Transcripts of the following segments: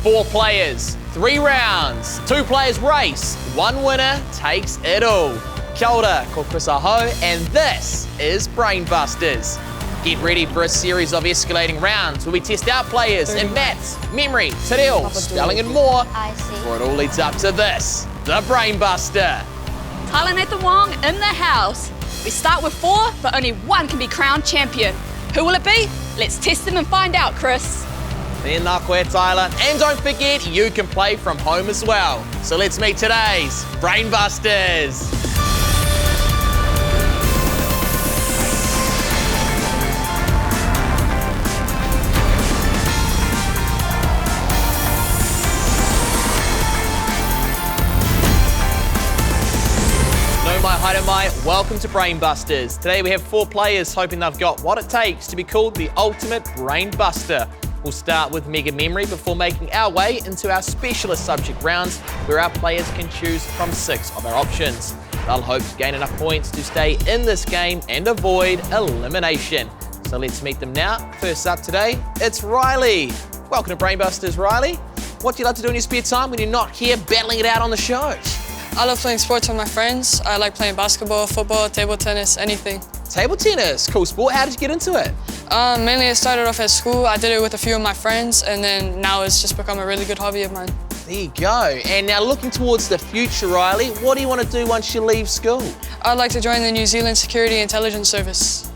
4 players, 3 rounds, 2 players race, 1 winner takes it all. Kia ora, ko Chris Aho, and this is Brainbusters. Get ready for a series of escalating rounds where we test out players in maths, memory, te reo, spelling and more. I see. For it all leads up to this, the Brainbuster. Tyler Nathan Wong in the house. We start with 4, but only 1 can be crowned champion. Who will it be? Let's test them and find out, Chris. Tēnā koe, Tyler. And don't forget, you can play from home as well. So let's meet today's Brainbusters. Hi, welcome to Brainbusters. Today we have 4 players hoping they've got what it takes to be called the ultimate Brainbuster. We'll start with Mega Memory before making our way into our specialist subject rounds where our players can choose from 6 of our options. They'll hope to gain enough points to stay in this game and avoid elimination. So let's meet them now. First up today, it's Riley. Welcome to Brainbusters, Riley. What do you like to do in your spare time when you're not here battling it out on the show? I love playing sports with my friends. I like playing basketball, football, table tennis, anything. Table tennis, cool sport. How did you get into it? Mainly it started off at school. I did it with a few of my friends, and then now it's just become a really good hobby of mine. There you go. And now looking towards the future, Riley, what do you want to do once you leave school? I'd like to join the New Zealand Security Intelligence Service.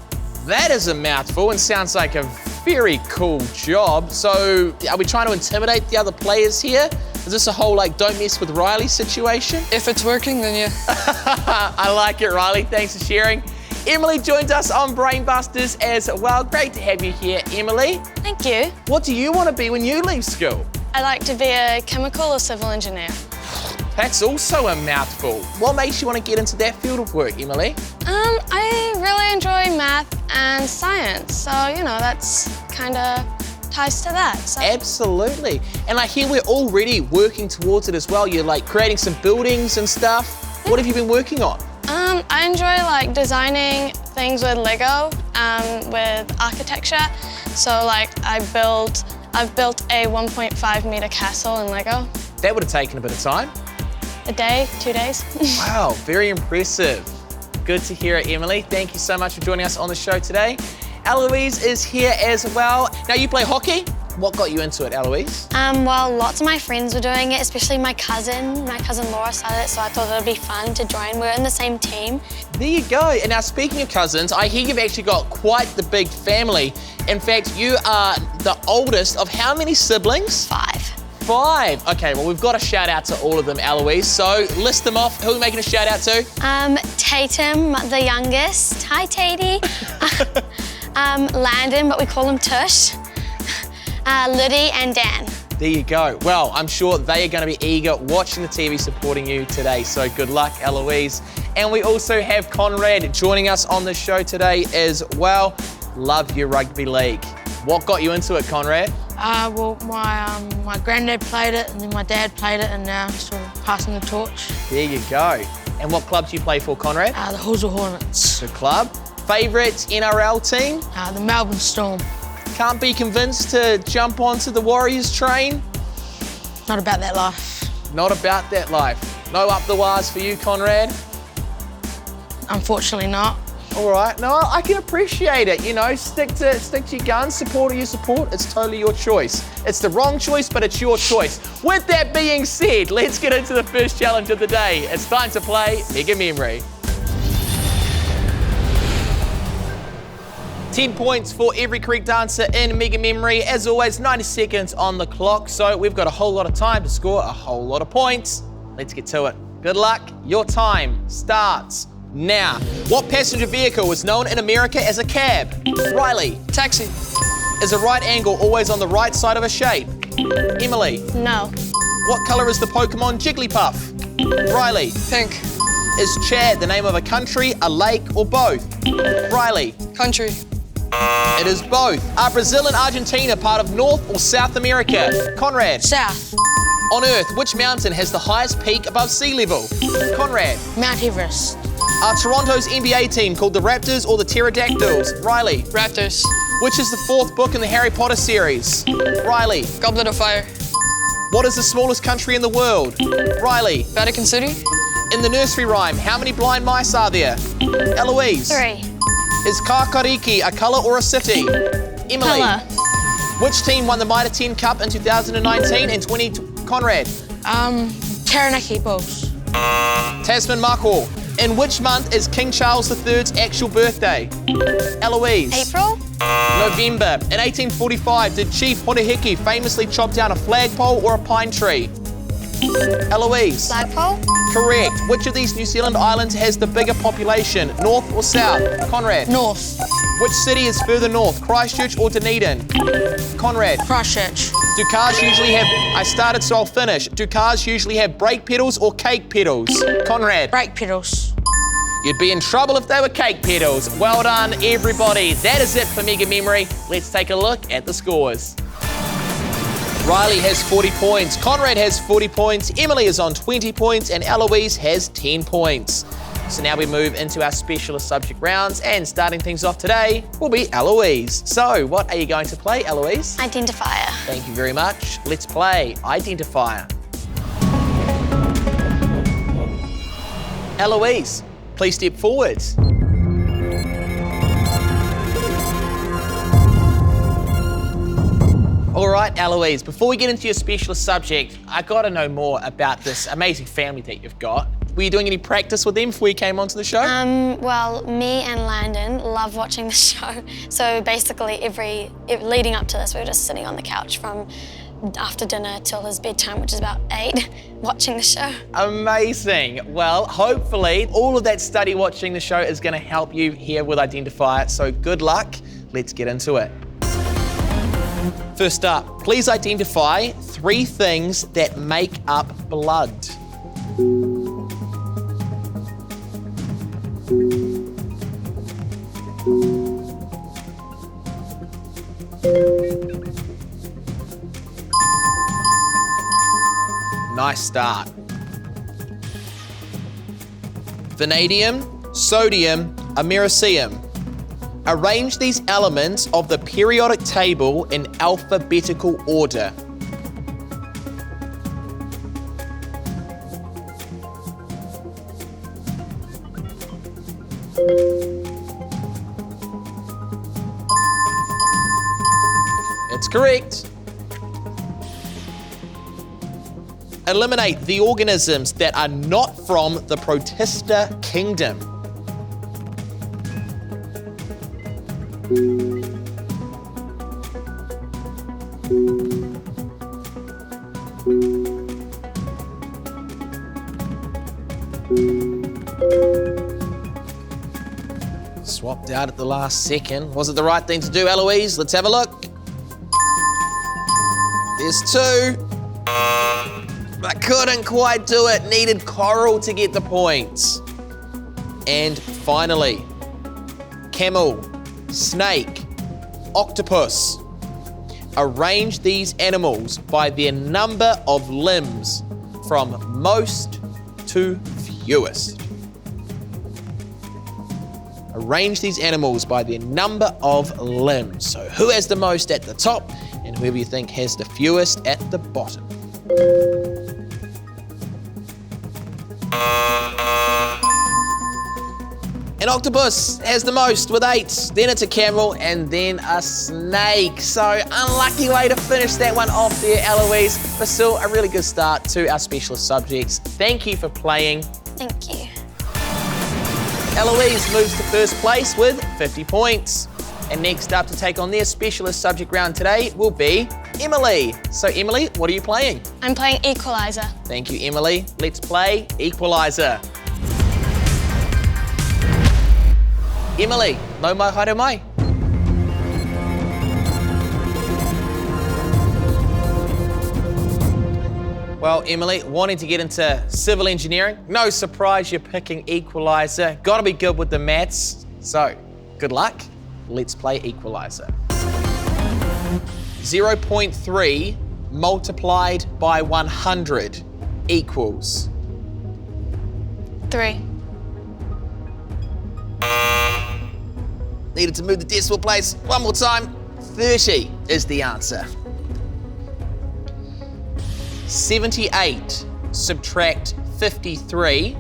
That is a mouthful and sounds like a very cool job. So are we trying to intimidate the other players here? Is this a whole like don't mess with Riley situation? If it's working, then yeah. I like it, Riley. Thanks for sharing. Emily joined us on Brainbusters as well. Great to have you here, Emily. Thank you. What do you want to be when you leave school? I like to be a chemical or civil engineer. That's also a mouthful. What makes you want to get into that field of work, Emily? I really enjoy math and science, so you know that's kind of ties to that. So. Absolutely. And I hear we're already working towards it as well. You're like creating some buildings and stuff. What have you been working on? I enjoy like designing things with Lego, with architecture. So like I've built a 1.5 meter castle in Lego. That would have taken a bit of time. A day, 2 days. Wow, very impressive. Good to hear it, Emily. Thank you so much for joining us on the show today. Eloise is here as well. Now you play hockey. What got you into it, Eloise? Well, lots of my friends were doing it, especially my cousin. My cousin Laura started it, so I thought it would be fun to join. We're in the same team. There you go. And now speaking of cousins, I hear you've actually got quite the big family. In fact, you are the oldest of how many siblings? 5. 5. Okay, well, we've got a shout out to all of them, Eloise. So list them off. Who are we making a shout out to? Tatum, the youngest. Hi, Tatey. Landon, but we call him Tush. Liddy and Dan. There you go. Well, I'm sure they are going to be eager watching the TV supporting you today. So good luck, Eloise. And we also have Conrad joining us on the show today as well. Love your rugby league. What got you into it, Conrad? Well, my granddad played it, and then my dad played it, and now I'm sort of passing the torch. There you go. And what club do you play for, Conrad? The Hussar Hornets. The club. Favourite NRL team? The Melbourne Storm. Can't be convinced to jump onto the Warriors train? Not about that life. Not about that life. No up the wires for you, Conrad? Unfortunately not. All right, no, I can appreciate it. You know, stick to your guns, support who you support. It's totally your choice. It's the wrong choice, but it's your choice. With that being said, let's get into the first challenge of the day. It's time to play Mega Memory. 10 points for every correct answer in Mega Memory. As always, 90 seconds on the clock, so we've got a whole lot of time to score a whole lot of points. Let's get to it. Good luck. Your time starts now. What passenger vehicle is known in America as a cab? Riley. Taxi. Is a right angle always on the right side of a shape? Emily. No. What colour is the Pokemon Jigglypuff? Riley. Pink. Is Chad the name of a country, a lake, or both? Riley. Country. It is both. Are Brazil and Argentina part of North or South America? Conrad. South. On Earth, which mountain has the highest peak above sea level? Conrad. Mount Everest. Are Toronto's NBA team called the Raptors or the Pterodactyls? Riley. Raptors. Which is the 4th book in the Harry Potter series? Riley. Goblet of Fire. What is the smallest country in the world? Riley. Vatican City. In the nursery rhyme, how many blind mice are there? Eloise. 3. Is Kakariki a colour or a city? Emily. Colour. Which team won the Mitre 10 Cup in 2019 and 20? Conrad. Taranaki Bulls. Tasman Markle. In which month is King Charles III's actual birthday? Eloise. April. November. In 1845, did Chief Horihiki famously chop down a flagpole or a pine tree? Eloise. Flagpole. Correct. Which of these New Zealand islands has the bigger population, north or south? Conrad. North. Which city is further north, Christchurch or Dunedin? Conrad. Christchurch. Do cars usually have, I started so I'll finish, do cars usually have brake pedals or cake pedals? Conrad. Brake pedals. You'd be in trouble if they were cake pedals. Well done, everybody. That is it for Mega Memory. Let's take a look at the scores. Riley has 40 points, Conrad has 40 points, Emily is on 20 points, and Eloise has 10 points. So now we move into our specialist subject rounds, and starting things off today will be Eloise. So what are you going to play, Eloise? Identifier. Thank you very much. Let's play Identifier. Eloise, please step forward. All right, Eloise, before we get into your specialist subject, I gotta know more about this amazing family that you've got. Were you doing any practice with them before you came onto the show? Well, me and Landon love watching the show. So basically, leading up to this, we were just sitting on the couch from after dinner till his bedtime, which is about 8, watching the show. Amazing. Well, hopefully, all of that study watching the show is gonna help you here with Identifier. So good luck. Let's get into it. First up, please identify 3 things that make up blood. Nice start. Vanadium, sodium, americium. Arrange these elements of the periodic table in alphabetical order. It's correct. Eliminate the organisms that are not from the Protista kingdom. Swapped out at the last second. Was it the right thing to do, Eloise? Let's have a look. There's 2. I couldn't quite do it. Needed coral to get the points. And finally, camel, snake, octopus. Arrange these animals by their number of limbs from most to fewest. Arrange these animals by their number of limbs. So who has the most at the top and whoever you think has the fewest at the bottom. An octopus has the most with 8, then it's a camel, and then a snake. So unlucky way to finish that one off there, Eloise, but still a really good start to our specialist subjects. Thank you for playing. Thank you. Eloise moves to first place with 50 points. And next up to take on their specialist subject round today will be Emily. So Emily, what are you playing? I'm playing Equalizer. Thank you, Emily. Let's play Equalizer. Emily, no mai haere mai. Well, Emily, wanting to get into civil engineering, no surprise you're picking Equalizer. Gotta be good with the maths. So, good luck. Let's play Equalizer. 0.3 multiplied by 100 equals 3. Needed to move the decimal place one more time. 30 is the answer. 78 subtract 53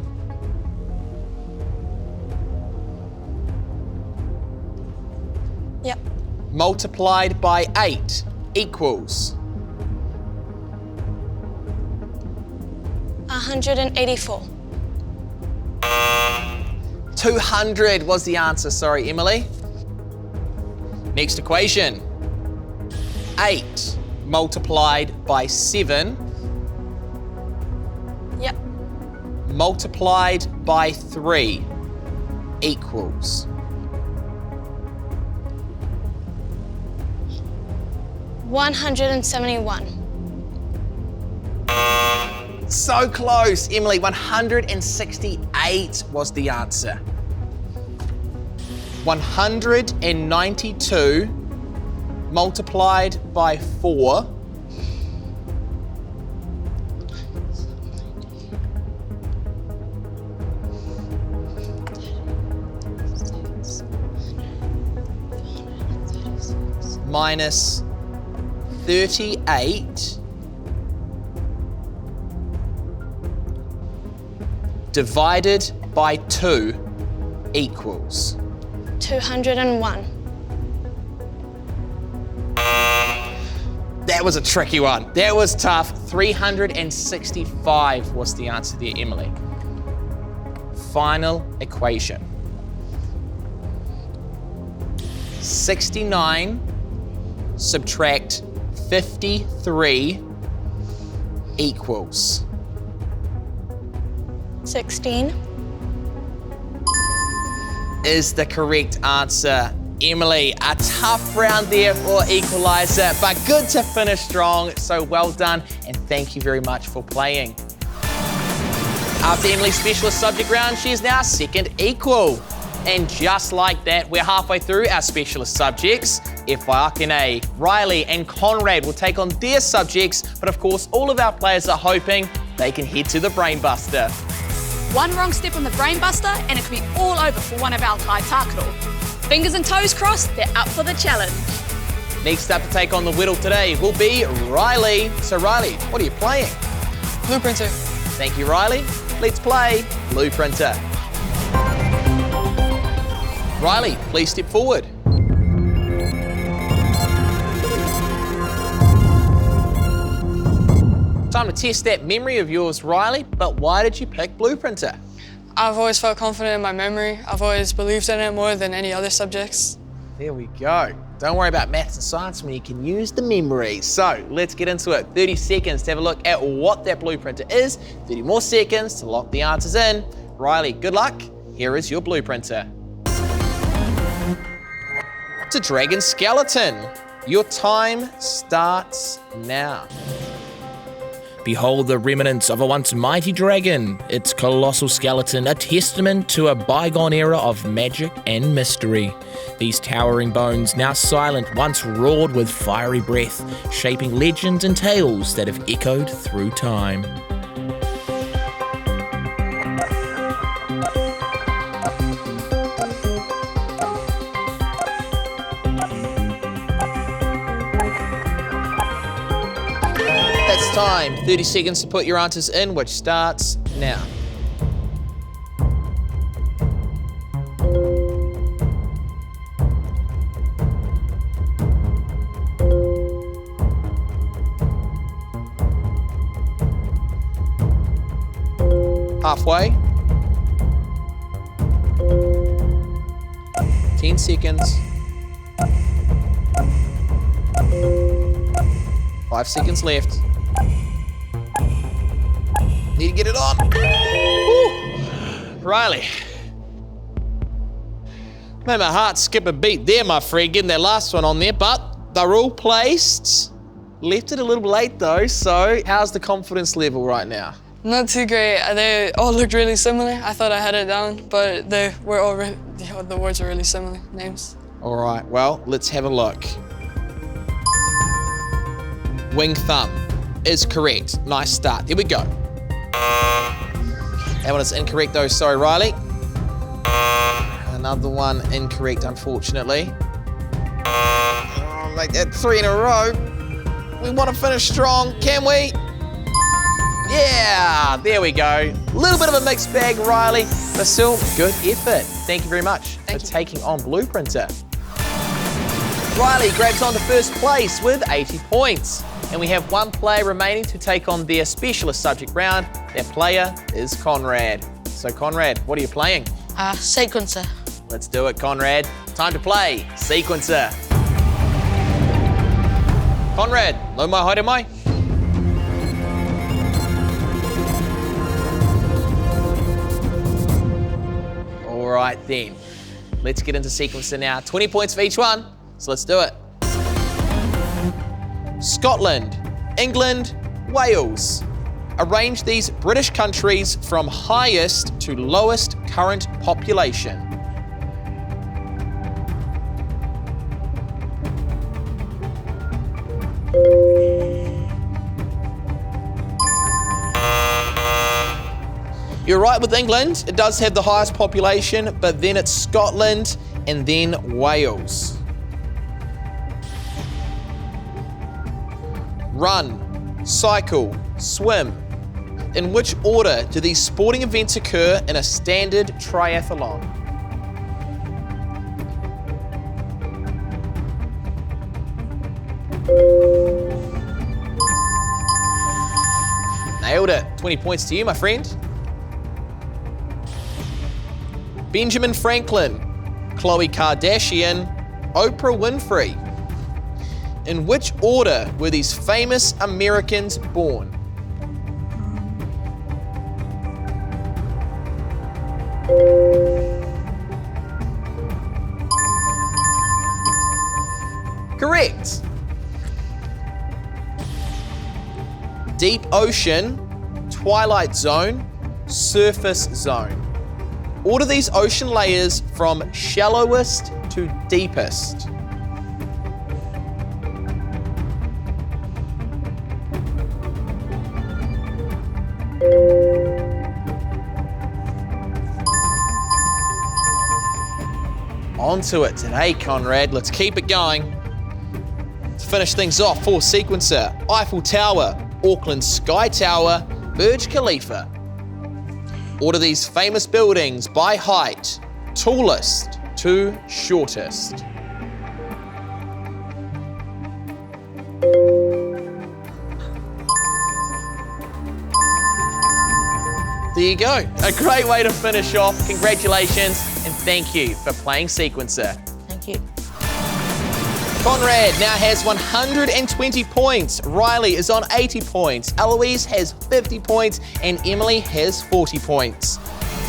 Yep. multiplied by 8 equals 184. 200 was the answer, sorry, Emily. Next equation. 8 multiplied by 7 Yep. multiplied by 3 equals 171. so close, Emily. 168 was the answer. 192 multiplied by 4 minus 38 divided by 2 equals 201. That was a tricky one. That was tough. 365 was the answer there, Emily. Final equation. 69 subtract 53 equals 16. is the correct answer. Emily, a tough round there for equaliser, but good to finish strong, so well done, and thank you very much for playing. After Emily's specialist subject round, she is now second equal. And just like that, we're halfway through our specialist subjects. FYRKNA, Riley and Conrad will take on their subjects, but of course, all of our players are hoping they can head to the Brainbuster. One wrong step on the Brainbuster and it could be all over for one of our kai tākaro. Fingers and toes crossed, they're up for the challenge. Next up to take on the Whittle today will be Riley. So Riley, what are you playing? Blueprinter. Thank you, Riley. Let's play Blueprinter. Riley, please step forward. Time to test that memory of yours, Riley, but why did you pick Blueprinter? I've always felt confident in my memory. I've always believed in it more than any other subjects. There we go. Don't worry about maths and science when you can use the memory. So let's get into it. 30 seconds to have a look at what that Blueprinter is. 30 more seconds to lock the answers in. Riley, good luck. Here is your Blueprinter. It's a dragon skeleton. Your time starts now. Behold the remnants of a once mighty dragon, its colossal skeleton, a testament to a bygone era of magic and mystery. These towering bones, now silent, once roared with fiery breath, shaping legends and tales that have echoed through time. Time, 30 seconds to put your answers in, which starts now. Halfway. 10 seconds. 5 seconds left. Need to get it on. Woo. Riley. Made my heart skip a beat there, my friend, getting that last one on there, but they're all placed. Left it a little late though, so how's the confidence level right now? Not too great. They all looked really similar. I thought I had it down, but they were all the words are really similar names. All right, well, let's have a look. Wing thumb is correct. Nice start. There we go. That one is incorrect though, sorry Riley. Another one incorrect, unfortunately. Oh, make that 3 in a row. We want to finish strong, can we? Yeah, there we go. A little bit of a mixed bag, Riley, but still good effort. Thank you very much for taking on Blueprinter. Riley grabs on to first place with 80 points. And we have one player remaining to take on their specialist subject round. That player is Conrad. So Conrad, what are you playing? Sequencer. Let's do it, Conrad. Time to play Sequencer. Conrad, lo mai haere mai. All right then, let's get into Sequencer now. 20 points for each one, so let's do it. Scotland, England, Wales. Arrange these British countries from highest to lowest current population. You're right with England, it does have the highest population, but then it's Scotland and then Wales. Run, cycle, swim. In which order do these sporting events occur in a standard triathlon? Nailed it. 20 points to you, my friend. Benjamin Franklin, Khloe Kardashian, Oprah Winfrey. In which order were these famous Americans born? Correct. Deep ocean, twilight zone, surface zone. Order these ocean layers from shallowest to deepest. Onto it today, Conrad. Let's keep it going. To finish things off for Sequencer, Eiffel Tower, Auckland Sky Tower, Burj Khalifa. Order these famous buildings by height, tallest to shortest. There you go. A great way to finish off. Congratulations and thank you for playing Sequencer. Thank you. Conrad now has 120 points. Riley is on 80 points. Eloise has 50 points and Emily has 40 points.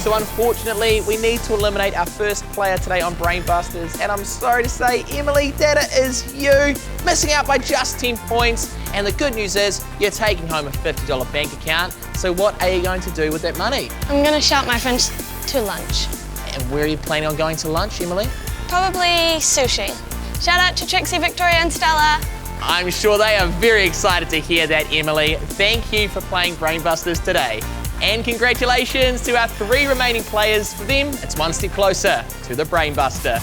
So unfortunately, we need to eliminate our first player today on Brainbusters. And I'm sorry to say, Emily, that is you. Missing out by just 10 points. And the good news is you're taking home a $50 bank account. So what are you going to do with that money? I'm gonna shout my friends to lunch. And where are you planning on going to lunch, Emily? Probably sushi. Shout out to Trixie, Victoria and Stella. I'm sure they are very excited to hear that, Emily. Thank you for playing Brainbusters today. And congratulations to our 3 remaining players. For them, it's one step closer to the Brainbuster.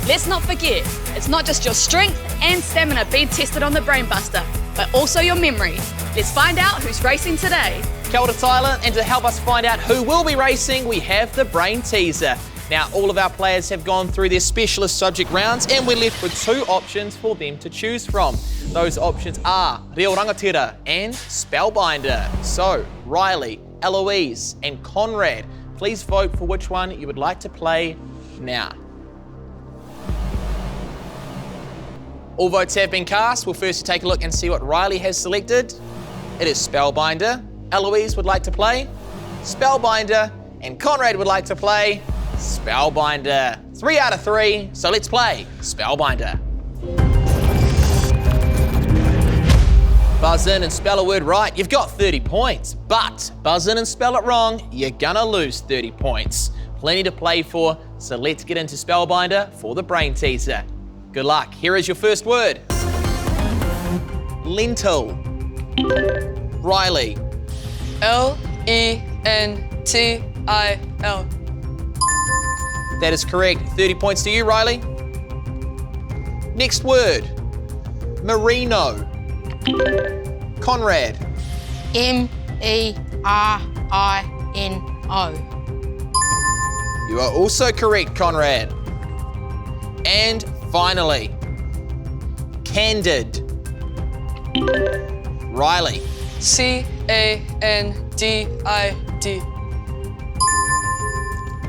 Let's not forget, it's not just your strength and stamina being tested on the Brainbuster, but also your memory. Let's find out who's racing today. Kia ora, Tyler, and to help us find out who will be racing, we have the Brain Teaser. Now, all of our players have gone through their specialist subject rounds and we're left with 2 options for them to choose from. Those options are Reo Rangatira and Spellbinder. So, Riley, Eloise and Conrad, please vote for which one you would like to play now. All votes have been cast. We'll first take a look and see what Riley has selected. It is Spellbinder. Eloise would like to play Spellbinder and Conrad would like to play Spellbinder. 3 out of 3, so let's play Spellbinder. Buzz in and spell a word right, you've got 30 points. But buzz in and spell it wrong, you're gonna lose 30 points. Plenty to play for, so let's get into Spellbinder for the Brain Teaser. Good luck, here is your first word. Lentil. Riley. L-E-N-T-I-L. That is correct. 30 points to you, Riley. Next word. Merino. Conrad. M-E-R-I-N-O. C-E-R-I-N-O. You are also correct, Conrad. And finally, candid. Riley. C-A-N-D-I-D.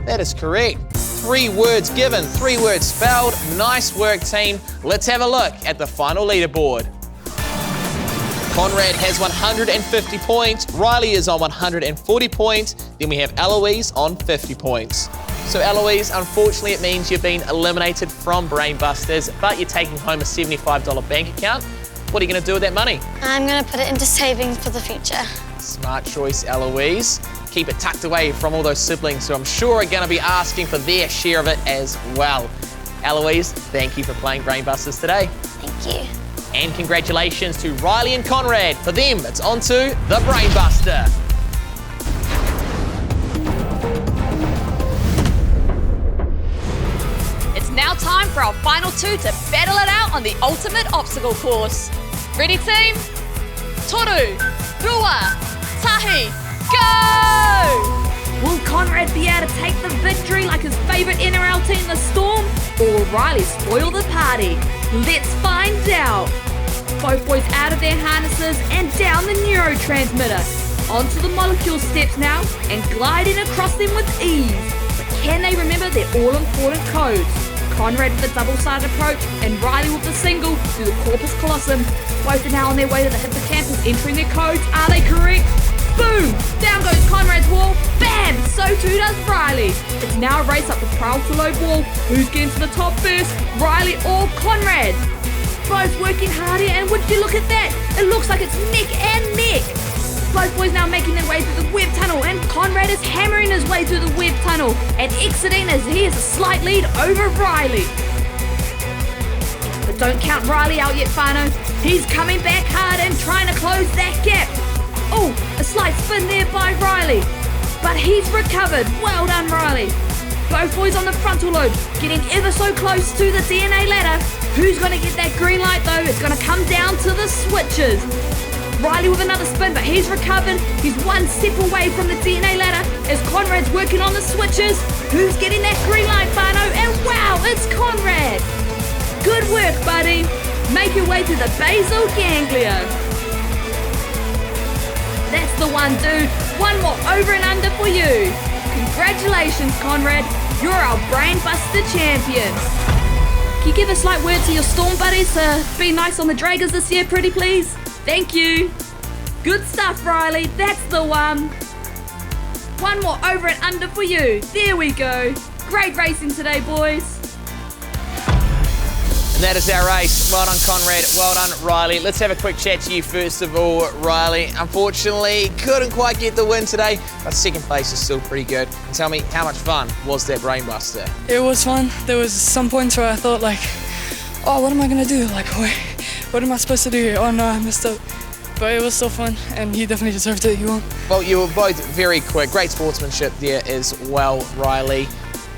That is correct. 3 words given, 3 words spelled. Nice work, team. Let's have a look at the final leaderboard. Conrad has 150 points. Riley is on 140 points. Then we have Eloise on 50 points. So Eloise, unfortunately, it means you've been eliminated from Brainbusters, but you're taking home a $75 bank account. What are you going to do with that money? I'm going to put it into savings for the future. Smart choice, Eloise. Keep it tucked away from all those siblings who I'm sure are going to be asking for their share of it as well. Eloise, thank you for playing Brainbusters today. Thank you. And congratulations to Riley and Conrad. For them, it's on to the Brainbuster. It's now time for our final 2 to battle it out on the ultimate obstacle course. Ready, team? Toru, Rua, Tahi, go! Will Conrad be able to take the victory like his favourite NRL team, the Storm? Or will Riley spoil the party? Let's find out. Both boys out of their harnesses and down the neurotransmitter. Onto the molecule steps now and gliding across them with ease. But can they remember their all-important codes? Conrad with the double-sided approach and Riley with the single through the corpus callosum. Both are now on their way to the hippocampus entering their codes. Are they correct? Boom! Down goes Conrad's wall. Bam! So too does Riley. It's now a race up the proud to low wall. Who's getting to the top first? Riley or Conrad? Both working hard here, and would you look at that? It looks like it's neck and neck. Both boys now making their way through the web tunnel, and Conrad is hammering his way through the web tunnel and exiting as he has a slight lead over Riley. But don't count Riley out yet, Fano. He's coming back hard and trying to close that gap. Oh, a slight spin there by Riley. But he's recovered. Well done, Riley. Both boys on the frontal lobe, getting ever so close to the DNA ladder. Who's going to get that green light, though? It's going to come down to the switches. Riley with another spin, but he's recovered. He's 1 step away from the DNA ladder as Conrad's working on the switches. Who's getting that green light, Fano? And wow, it's Conrad. Good work, buddy. Make your way to the basal ganglia. That's the one, dude. 1 more over and under for you. Congratulations, Conrad. You're our Brainbuster champion. Can you give a slight word to your Storm buddies to be nice on the Dragons this year, pretty please? Thank you. Good stuff, Riley. That's the one. 1 more over and under for you. There we go. Great racing today, boys. And that is our race. Well done, Conrad. Well done, Riley. Let's have a quick chat to you first of all, Riley. Unfortunately, couldn't quite get the win today, but second place is still pretty good. And tell me, how much fun was that Brainbuster? It was fun. There was some points where I thought like, oh, what am I gonna do? Like, what am I supposed to do here? Oh no, I messed up. But it was still fun, and he definitely deserved it. You won. Well, you were both very quick. Great sportsmanship there as well, Riley.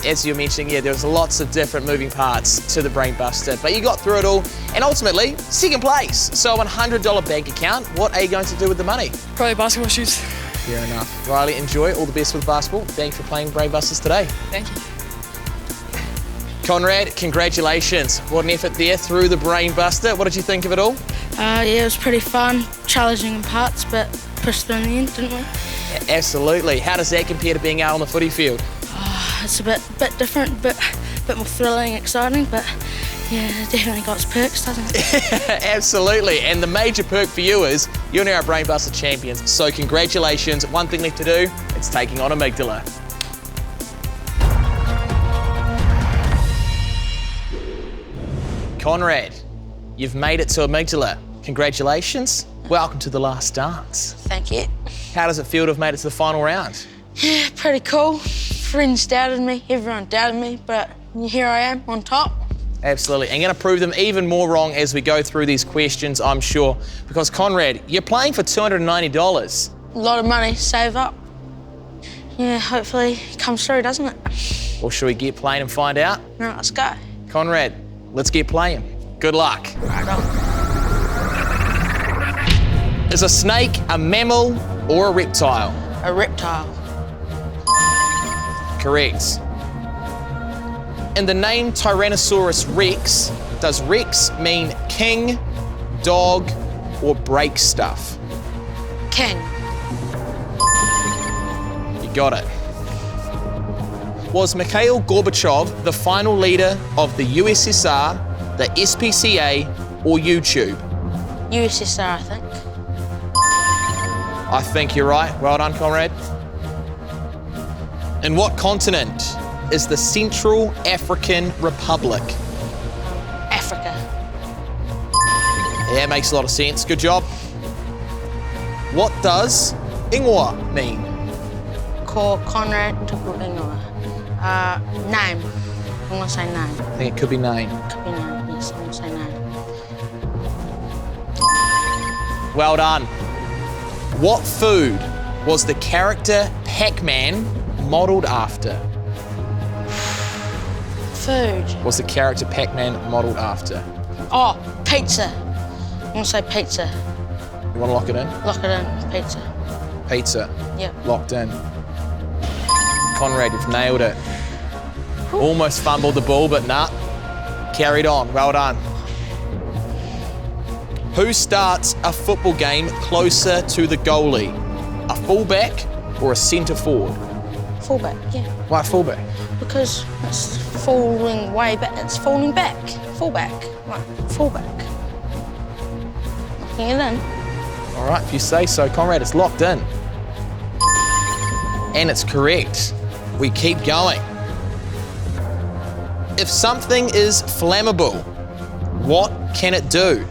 As you were mentioning, yeah, there was lots of different moving parts to the Brainbuster, but you got through it all, and ultimately, second place. So a $100 bank account. What are you going to do with the money? Probably basketball shoes. Fair enough. Riley, enjoy. All the best with basketball. Thanks for playing Brainbusters today. Thank you. Conrad, congratulations. What an effort there through the Brainbuster. What did you think of it all? Yeah, it was pretty fun, challenging in parts, but pushed through in the end, didn't we? Yeah, absolutely. How does that compare to being out on the footy field? It's a bit different, bit more thrilling, exciting, but yeah, it definitely got its perks, doesn't it? Absolutely, and the major perk for you is you're now our Brainbuster champions, so congratulations. One thing left to do, it's taking on Amygdala. Conrad, you've made it to Amygdala. Congratulations. Welcome to the last dance. Thank you. How does it feel to have made it to the final round? Yeah, pretty cool. Friends doubted me, everyone doubted me, but here I am on top. Absolutely. I'm going to prove them even more wrong as we go through these questions, I'm sure. Because, Conrad, you're playing for $290. A lot of money, save up. Yeah, hopefully it comes through, doesn't it? Well, should we get playing and find out? All right, let's go. Conrad, let's get playing. Good luck. Right on. Is a snake a mammal or a reptile? A reptile. Correct. In the name Tyrannosaurus Rex, does Rex mean king, dog, or break stuff? King. You got it. Was Mikhail Gorbachev the final leader of the USSR, the SPCA, or YouTube? USSR, I think. I think you're right. Well done, Conrad. In what continent is the Central African Republic? Africa. Yeah, makes a lot of sense. Good job. What does Ingoa mean? Call Conrad Tupulingoa. Name. I'm gonna say name. I think it could be name. Could be name, yes, I'm gonna say name. Well done. What food was the character Pac-Man modelled after? Food. Was the character Pac-Man modelled after? Oh, pizza. I'm gonna say pizza. You want to lock it in? Lock it in, pizza. Pizza. Yep. Locked in. Conrad, you've nailed it. Almost fumbled the ball, but nah. Carried on. Well done. Who starts a football game closer to the goalie? A fullback or a centre forward? Fullback, yeah. Why fullback? Because it's falling way back. It's falling back. Fullback. Right, fullback. Locking it in. All right, if you say so, Conrad, it's locked in. And it's correct. We keep going. If something is flammable, what can it do?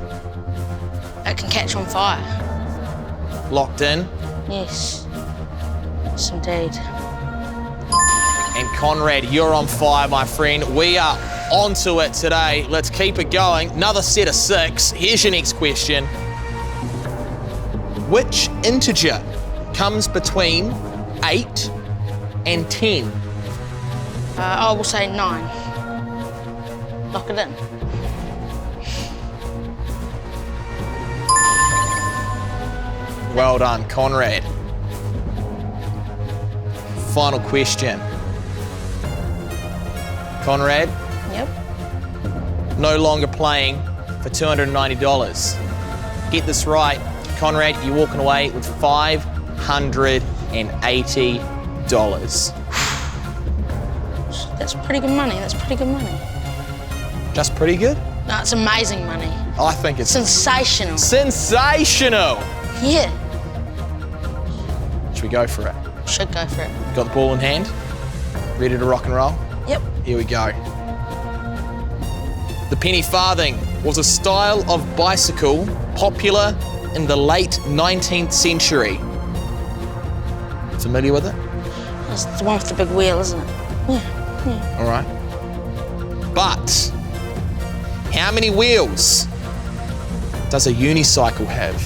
It can catch on fire. Locked in. Yes. Yes, indeed. And Conrad, you're on fire, my friend. We are onto it today. Let's keep it going. Another set of 6. Here's your next question. Which integer comes between 8 and 10? I will say 9. Lock it in. Well done, Conrad. Final question. Conrad, Yep. no longer playing for $290. Get this right, Conrad, you're walking away with $580. That's pretty good money. That's pretty good money. Just pretty good? No, it's amazing money. I think it's Sensational. sensational. Yeah. Should we go for it? Should go for it. Got the ball in hand? Ready to rock and roll? Yep. Here we go. The penny farthing was a style of bicycle popular in the late 19th century. Familiar with it? It's the one with the big wheel, isn't it? Yeah. Yeah. All right. But how many wheels does a unicycle have?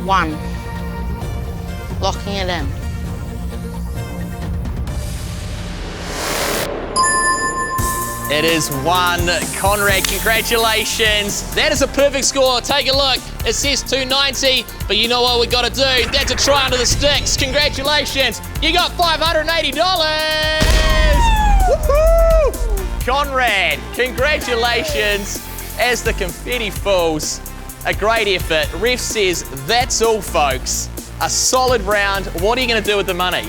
1. Locking it in. It is 1. Conrad, congratulations. That is a perfect score. Take a look. It says 290, but you know what we got to do? That's a try under the sticks. Congratulations. You got $580. Woohoo! Conrad, congratulations. As the confetti falls, a great effort. Ref says that's all, folks. A solid round. What are you going to do with the money?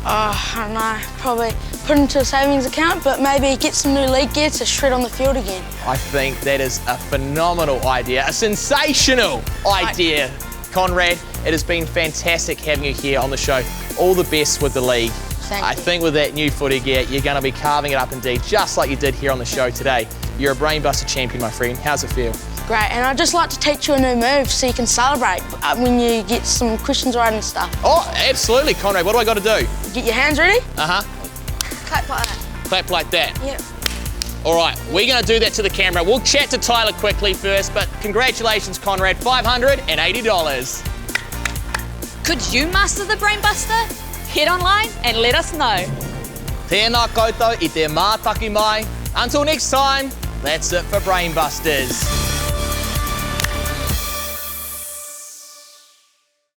I don't know, probably put it into a savings account, but maybe get some new league gear to shred on the field again. I think that is a phenomenal idea, a sensational idea. Conrad, it has been fantastic having you here on the show. All the best with the league. Thank I you. think with that new footy gear, you're going to be carving it up indeed, just like you did here on the show today. You're a Brainbuster champion, my friend. How's it feel? Great, and I'd just like to teach you a new move so you can celebrate when you get some questions right and stuff. Oh, absolutely, Conrad. What do I got to do? Get your hands ready. Uh-huh. Clap like that. Clap like that. Yep. All right, we're going to do that to the camera. We'll chat to Tyler quickly first, but congratulations, Conrad. $580. Could you master the Brainbuster? Head online and let us know. Tēnā koutou I te mātaki mai. Until next time, that's it for Brainbusters.